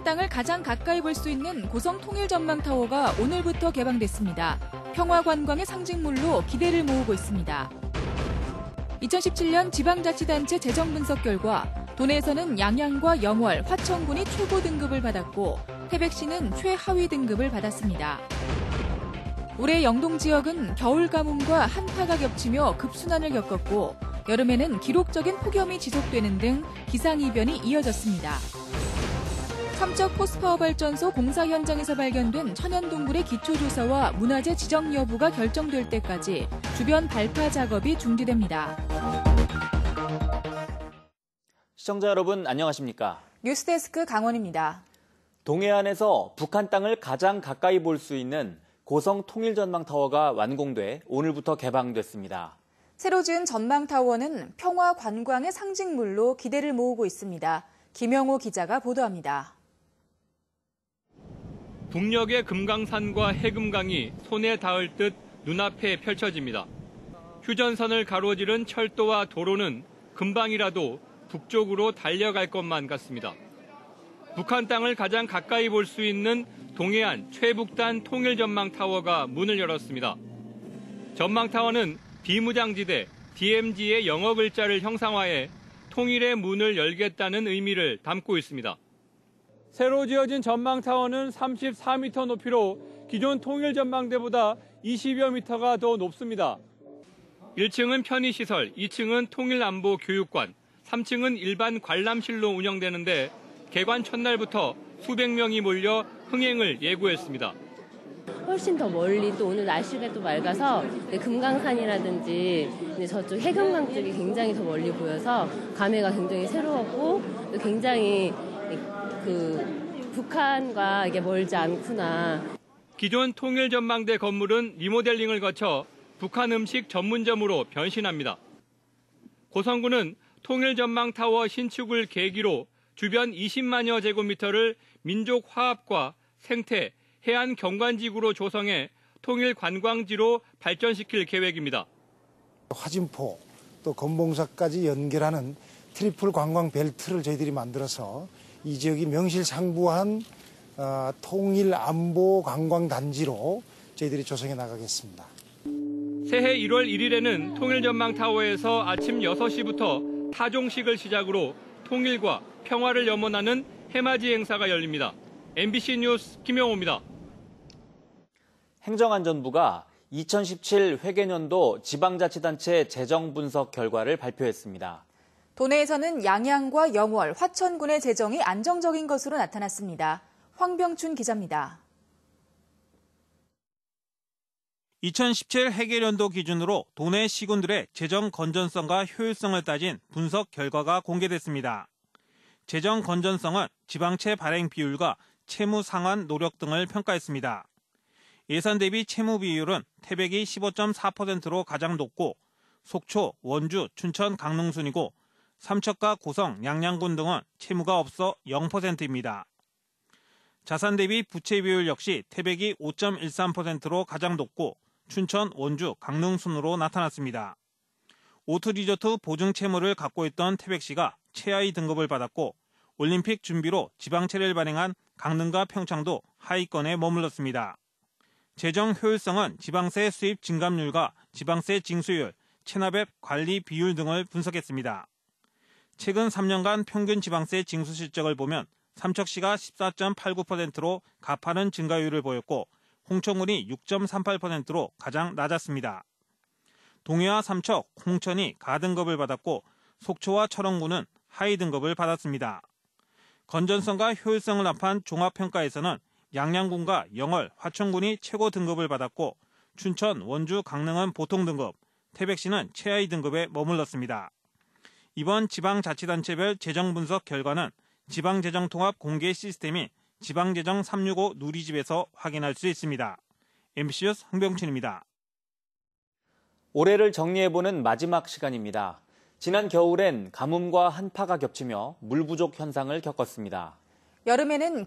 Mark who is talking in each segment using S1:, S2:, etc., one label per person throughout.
S1: 땅을 가장 가까이 볼 수 있는 고성 통일전망타워가 오늘부터 개방됐습니다. 평화관광의 상징물로 기대를 모으고 있습니다. 2017년 지방자치단체 재정 분석 결과 도내에서는 양양과 영월, 화천군이 최고 등급을 받았고 태백시는 최하위 등급을 받았습니다. 올해 영동 지역은 겨울 가뭄과 한파가 겹치며 급순환을 겪었고 여름에는 기록적인 폭염이 지속되는 등 기상이변이 이어졌습니다. 삼척 포스파워발전소 공사 현장에서 발견된 천연동굴의 기초조사와 문화재 지정 여부가 결정될 때까지 주변 발파 작업이 중지됩니다.
S2: 시청자 여러분 안녕하십니까?
S1: 뉴스데스크 강원입니다.
S2: 동해안에서 북한 땅을 가장 가까이 볼 수 있는 고성 통일전망타워가 완공돼 오늘부터 개방됐습니다.
S1: 새로 지은 전망타워는 평화 관광의 상징물로 기대를 모으고 있습니다. 김영호 기자가 보도합니다.
S3: 북녘의 금강산과 해금강이 손에 닿을 듯 눈앞에 펼쳐집니다. 휴전선을 가로지른 철도와 도로는 금방이라도 북쪽으로 달려갈 것만 같습니다. 북한 땅을 가장 가까이 볼 수 있는 동해안 최북단 통일전망타워가 문을 열었습니다. 전망타워는 비무장지대 DMZ의 영어 글자를 형상화해 통일의 문을 열겠다는 의미를 담고 있습니다. 새로 지어진 전망타워는 34m 높이로 기존 통일전망대보다 20여 미터가 더 높습니다. 1층은 편의시설, 2층은 통일안보교육관, 3층은 일반 관람실로 운영되는데 개관 첫날부터 수백 명이 몰려 흥행을 예고했습니다.
S4: 훨씬 더 멀리 또 오늘 날씨가 또 맑아서 금강산이라든지 저쪽 해금강 쪽이 굉장히 더 멀리 보여서 감회가 굉장히 새로웠고 또 굉장히 북한과 이게 멀지 않구나.
S3: 기존 통일전망대 건물은 리모델링을 거쳐 북한 음식 전문점으로 변신합니다. 고성군은 통일전망타워 신축을 계기로 주변 20만여 제곱미터를 민족화합과 생태, 해안 경관지구로 조성해 통일관광지로 발전시킬 계획입니다.
S5: 화진포 또 건봉사까지 연결하는 트리플 관광 벨트를 저희들이 만들어서 이 지역이 명실상부한 통일안보 관광단지로 저희들이 조성해 나가겠습니다.
S3: 새해 1월 1일에는 통일전망타워에서 아침 6시부터 타종식을 시작으로 통일과 평화를 염원하는 해맞이 행사가 열립니다. MBC 뉴스 김영호입니다.
S2: 행정안전부가 2017 회계년도 지방자치단체 재정 분석 결과를 발표했습니다.
S1: 도내에서는 양양과 영월, 화천군의 재정이 안정적인 것으로 나타났습니다. 황병춘 기자입니다.
S6: 2017 회계연도 기준으로 도내 시군들의 재정 건전성과 효율성을 따진 분석 결과가 공개됐습니다. 재정 건전성은 지방채 발행 비율과 채무 상환 노력 등을 평가했습니다. 예산 대비 채무 비율은 태백이 15.4%로 가장 높고 속초, 원주, 춘천, 강릉 순이고 삼척과 고성, 양양군 등은 채무가 없어 0%입니다. 자산 대비 부채 비율 역시 태백이 5.13%로 가장 높고 춘천, 원주, 강릉 순으로 나타났습니다. 오투리조트 보증 채무를 갖고 있던 태백시가 최하위 등급을 받았고 올림픽 준비로 지방채를 발행한 강릉과 평창도 하위권에 머물렀습니다. 재정 효율성은 지방세 수입 증감률과 지방세 징수율, 체납액 관리 비율 등을 분석했습니다. 최근 3년간 평균 지방세 징수 실적을 보면 삼척시가 14.89%로 가파른 증가율을 보였고 홍천군이 6.38%로 가장 낮았습니다. 동해와 삼척, 홍천이 가등급을 받았고 속초와 철원군은 하위 등급을 받았습니다. 건전성과 효율성을 합한 종합평가에서는 양양군과 영월, 화천군이 최고 등급을 받았고 춘천, 원주, 강릉은 보통 등급, 태백시는 최하위 등급에 머물렀습니다. 이번 지방자치단체별 재정분석 결과는 지방재정통합 공개 시스템인 지방재정 365 누리집에서 확인할 수 있습니다. MBC 뉴스 황병춘입니다.
S2: 올해를 정리해보는 마지막 시간입니다. 지난 겨울엔 가뭄과 한파가 겹치며 물 부족 현상을 겪었습니다.
S1: 여름에는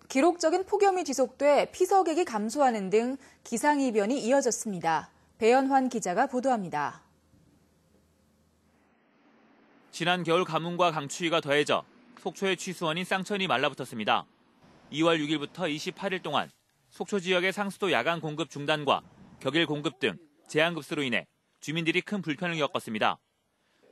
S1: 기록적인 폭염이 지속돼 피서객이 감소하는 등 기상이변이 이어졌습니다. 배연환 기자가 보도합니다.
S7: 지난 겨울 가뭄과 강추위가 더해져 속초의 취수원인 쌍천이 말라붙었습니다.
S2: 2월 6일부터 28일 동안 속초 지역의 상수도 야간 공급 중단과 격일 공급 등 제한급수로 인해 주민들이 큰 불편을 겪었습니다.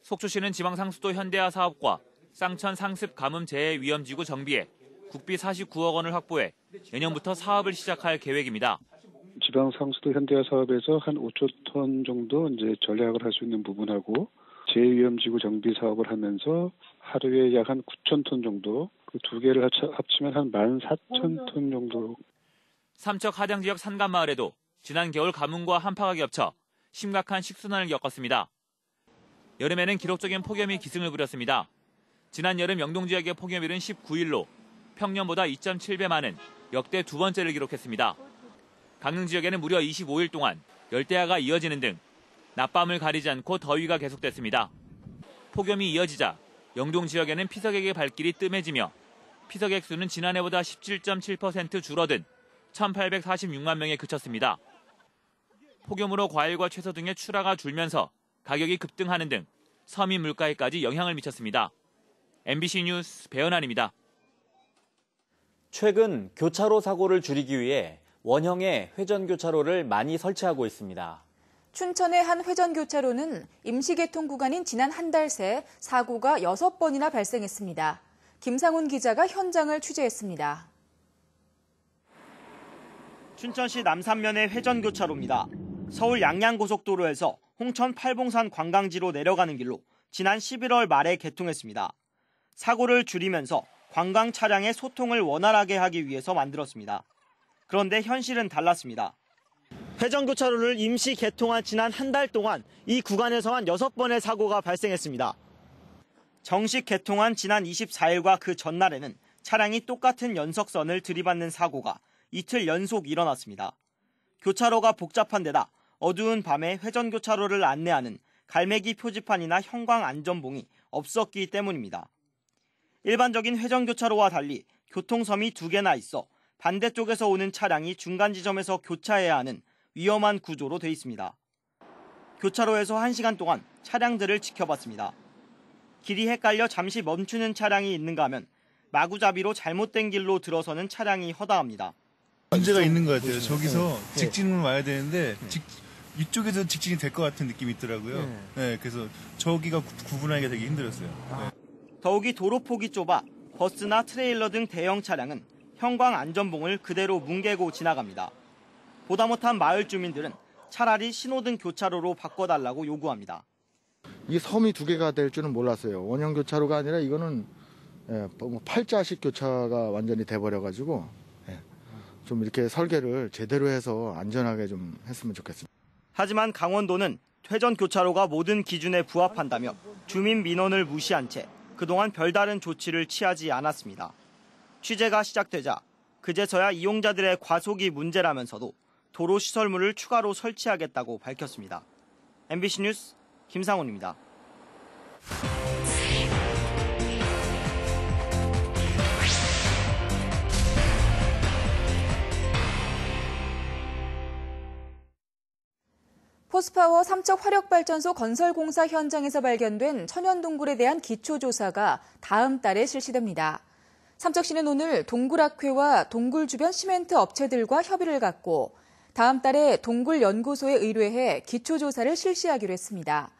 S2: 속초시는 지방 상수도 현대화 사업과 쌍천 상습 가뭄 재해 위험지구 정비에 국비 49억 원을 확보해 내년부터 사업을 시작할 계획입니다.
S7: 지방 상수도 현대화 사업에서 한 5조 톤 정도 이제 전략을 할 수 있는 부분하고 재위험지구 정비 사업을 하면서 하루에 약 한 9천 톤 정도, 그 두 개를 합치면 한 14,000톤 정도.
S2: 삼척 하장 지역 산간마을에도 지난 겨울 가뭄과 한파가 겹쳐 심각한 식순환을 겪었습니다. 여름에는 기록적인 폭염이 기승을 부렸습니다. 지난 여름 영동 지역의 폭염일은 19일로 평년보다 2.7배 많은 역대 두 번째를 기록했습니다. 강릉 지역에는 무려 25일 동안 열대야가 이어지는 등 낮밤을 가리지 않고 더위가 계속됐습니다. 폭염이 이어지자 영동 지역에는 피서객의 발길이 뜸해지며 피서객 수는 지난해보다 17.7% 줄어든 1,846만 명에 그쳤습니다. 폭염으로 과일과 채소 등의 출하가 줄면서 가격이 급등하는 등 서민 물가에까지 영향을 미쳤습니다. MBC 뉴스 배현환입니다. 최근 교차로 사고를 줄이기 위해 원형의 회전교차로를 많이 설치하고 있습니다.
S1: 춘천의 한 회전교차로는 임시개통 구간인 지난 한 달 새 사고가 6번이나 발생했습니다. 김상훈 기자가 현장을 취재했습니다.
S8: 춘천시 남산면의 회전교차로입니다. 서울 양양고속도로에서 홍천 팔봉산 관광지로 내려가는 길로 지난 11월 말에 개통했습니다. 사고를 줄이면서 관광 차량의 소통을 원활하게 하기 위해서 만들었습니다. 그런데 현실은 달랐습니다. 회전교차로를 임시 개통한 지난 한 달 동안 이 구간에서만 6번의 사고가 발생했습니다. 정식 개통한 지난 24일과 그 전날에는 차량이 똑같은 연석선을 들이받는 사고가 이틀 연속 일어났습니다. 교차로가 복잡한 데다 어두운 밤에 회전교차로를 안내하는 갈매기 표지판이나 형광 안전봉이 없었기 때문입니다. 일반적인 회전교차로와 달리 교통섬이 2개나 있어 반대쪽에서 오는 차량이 중간 지점에서 교차해야 하는 위험한 구조로 돼 있습니다. 교차로에서 1시간 동안 차량들을 지켜봤습니다. 길이 헷갈려 잠시 멈추는 차량이 있는가 하면 마구잡이로 잘못된 길로 들어서는 차량이 허다합니다.
S9: 문제가 있는 것 같아요. 저기서 직진을 와야 되는데 이쪽에서 직진이 될 것 같은 느낌이 있더라고요. 네, 그래서 저기가 구분하기가 되게 힘들었어요.
S8: 더욱이 도로폭이 좁아 버스나 트레일러 등 대형 차량은 형광 안전봉을 그대로 뭉개고 지나갑니다. 보다 못한 마을 주민들은 차라리 신호등 교차로로 바꿔달라고 요구합니다.
S10: 이 섬이 2개가 될 줄은 몰랐어요. 원형 교차로가 아니라 이거는 팔자식 교차가 완전히 돼버려가지고 좀 이렇게 설계를 제대로 해서 안전하게 좀 했으면 좋겠습니다.
S8: 하지만 강원도는 회전 교차로가 모든 기준에 부합한다며 주민 민원을 무시한 채 그동안 별다른 조치를 취하지 않았습니다. 취재가 시작되자 그제서야 이용자들의 과속이 문제라면서도 도로 시설물을 추가로 설치하겠다고 밝혔습니다. MBC 뉴스 김상훈입니다.
S1: 포스파워 삼척 화력발전소 건설공사 현장에서 발견된 천연동굴에 대한 기초조사가 다음 달에 실시됩니다. 삼척시는 오늘 동굴학회와 동굴 주변 시멘트 업체들과 협의를 갖고 다음 달에 동굴연구소에 의뢰해 기초조사를 실시하기로 했습니다.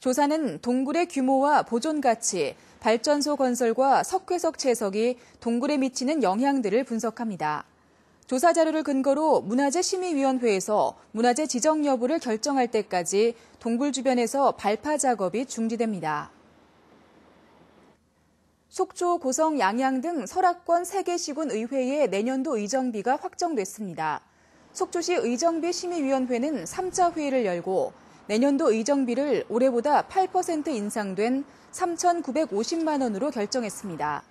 S1: 조사는 동굴의 규모와 보존 가치, 발전소 건설과 석회석 채석이 동굴에 미치는 영향들을 분석합니다. 조사 자료를 근거로 문화재심의위원회에서 문화재 지정 여부를 결정할 때까지 동굴 주변에서 발파 작업이 중지됩니다. 속초, 고성, 양양 등 설악권 3개 시군 의회의 내년도 의정비가 확정됐습니다. 속초시 의정비 심의위원회는 3차 회의를 열고 내년도 의정비를 올해보다 8% 인상된 3,950만 원으로 결정했습니다.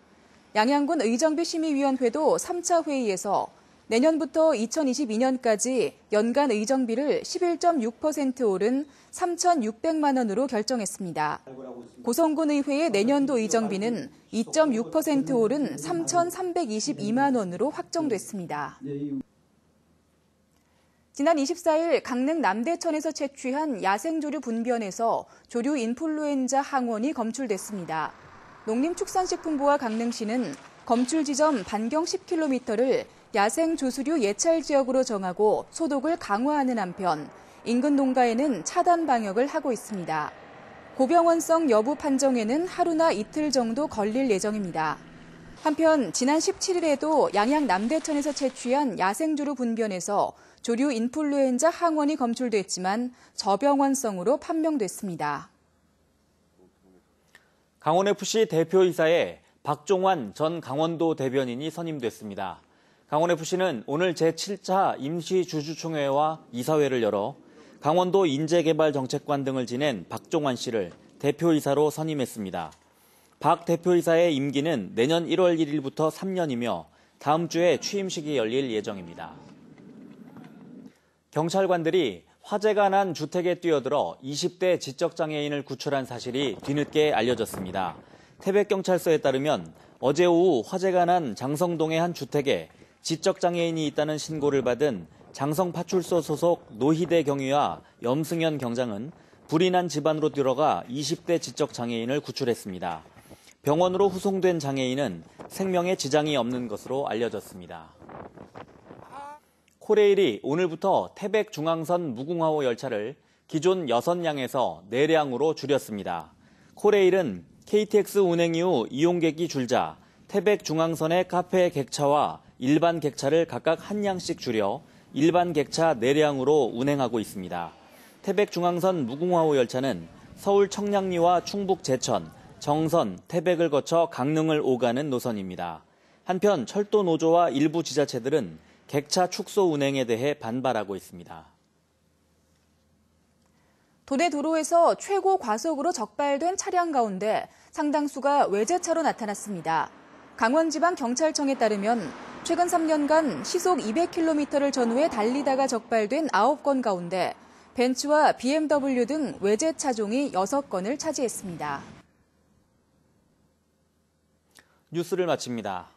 S1: 양양군 의정비 심의위원회도 3차 회의에서 내년부터 2022년까지 연간 의정비를 11.6% 오른 3,600만 원으로 결정했습니다. 고성군 의회의 내년도 의정비는 2.6% 오른 3,322만 원으로 확정됐습니다. 지난 24일 강릉 남대천에서 채취한 야생조류 분변에서 조류 인플루엔자 항원이 검출됐습니다. 농림축산식품부와 강릉시는 검출 지점 반경 10km를 야생 조수류 예찰 지역으로 정하고 소독을 강화하는 한편 인근 농가에는 차단 방역을 하고 있습니다. 고병원성 여부 판정에는 하루나 이틀 정도 걸릴 예정입니다. 한편 지난 17일에도 양양 남대천에서 채취한 야생조류 분변에서 조류 인플루엔자 항원이 검출됐지만 저병원성으로 판명됐습니다.
S11: 강원FC 대표이사에 박종환 전 강원도 대변인이 선임됐습니다. 강원FC는 오늘 제7차 임시주주총회와 이사회를 열어 강원도 인재개발정책관 등을 지낸 박종환 씨를 대표이사로 선임했습니다. 박 대표이사의 임기는 내년 1월 1일부터 3년이며 다음 주에 취임식이 열릴 예정입니다. 경찰관들이 화재가 난 주택에 뛰어들어 20대 지적장애인을 구출한 사실이 뒤늦게 알려졌습니다. 태백경찰서에 따르면 어제 오후 화재가 난 장성동의 한 주택에 지적장애인이 있다는 신고를 받은 장성파출소 소속 노희대 경위와 염승현 경장은 불이 난 집안으로 들어가 20대 지적장애인을 구출했습니다. 병원으로 후송된 장애인은 생명에 지장이 없는 것으로 알려졌습니다. 코레일이 오늘부터 태백중앙선 무궁화호 열차를 기존 6량에서 4량으로 줄였습니다. 코레일은 KTX 운행 이후 이용객이 줄자 태백중앙선의 카페 객차와 일반 객차를 각각 1량씩 줄여 일반 객차 4량으로 운행하고 있습니다. 태백중앙선 무궁화호 열차는 서울 청량리와 충북 제천, 정선, 태백을 거쳐 강릉을 오가는 노선입니다. 한편 철도 노조와 일부 지자체들은 객차 축소 운행에 대해 반발하고 있습니다.
S1: 도내 도로에서 최고 과속으로 적발된 차량 가운데 상당수가 외제차로 나타났습니다. 강원지방경찰청에 따르면 최근 3년간 시속 200km를 전후해 달리다가 적발된 9건 가운데 벤츠와 BMW 등 외제 차종이 6건을 차지했습니다.
S11: 뉴스를 마칩니다.